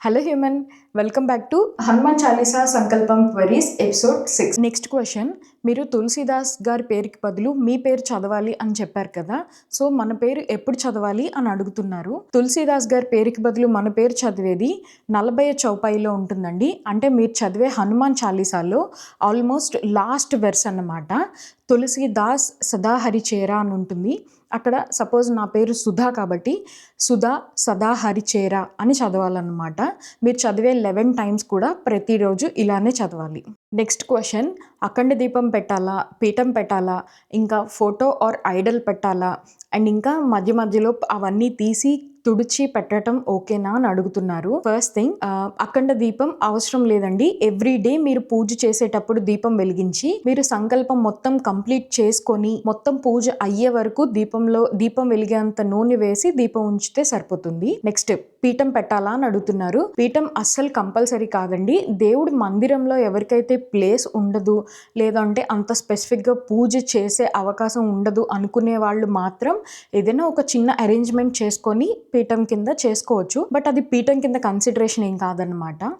Hello human, welcome back to Hanuman Chalisa సంకల్పం queries episode 6. Next question, మీరు తులసీదాస్ గారి పేరుకి బదులు మీ పేరు చదవాలి అని చెప్పారు కదా. సో మన పేరు ఎప్పుడు చదవాలి అని అడుగుతున్నారు. తులసీదాస్ గారి పేరుకి బదులు మన పేరు చదివేది 40వ చౌపాయిలో ఉంటుందండి. అంటే మీరు చదివే హనుమాన్ చాలీసాలో ఆల్మోస్ట్ లాస్ట్ వెర్స్ అన్నమాట. తులసీదాస్ సదా హరిచేరా అని ఉంటుంది. అక్కడ సపోజ్ నా పేరు సుధా కాబట్టి సుధా సదా హరిచేరా అని చదవాలన్నమాట. మీరు చదివే 11 టైమ్స్ కూడా ప్రతిరోజు ఇలానే చదవాలి. నెక్స్ట్ క్వశ్చన్, అఖండ దీపం పెట్టాలా, పీఠం పెట్టాలా, ఇంకా ఫోటో ఆర్ ఐడల్ పెట్టాలా, అండ్ ఇంకా మధ్య మధ్యలో అవన్నీ తీసి తుడిచి పెట్టడం ఓకేనా అని అడుగుతున్నారు. ఫస్ట్ థింగ్, అఖండ దీపం అవసరం లేదండి. ఎవ్రీ డే మీరు పూజ చేసేటప్పుడు దీపం వెలిగించి మీరు సంకల్పం మొత్తం కంప్లీట్ చేసుకొని మొత్తం పూజ అయ్యే వరకు దీపం వెలిగేంత నూనె వేసి దీపం ఉంచితే సరిపోతుంది. నెక్స్ట్, పీఠం పెట్టాలా అని అడుగుతున్నారు. పీఠం అస్సలు కంపల్సరీ కాదండి. దేవుడి మందిరంలో ఎవరికైతే ప్లేస్ ఉండదు, లేదంటే అంత స్పెసిఫిక్గా పూజ చేసే అవకాశం ఉండదు అనుకునే వాళ్ళు మాత్రం ఏదైనా ఒక చిన్న అరేంజ్మెంట్ చేసుకొని పీఠం కింద చేసుకోవచ్చు. బట్ అది పీఠం కింద కన్సిడరేషన్ ఏం కాదనమాట.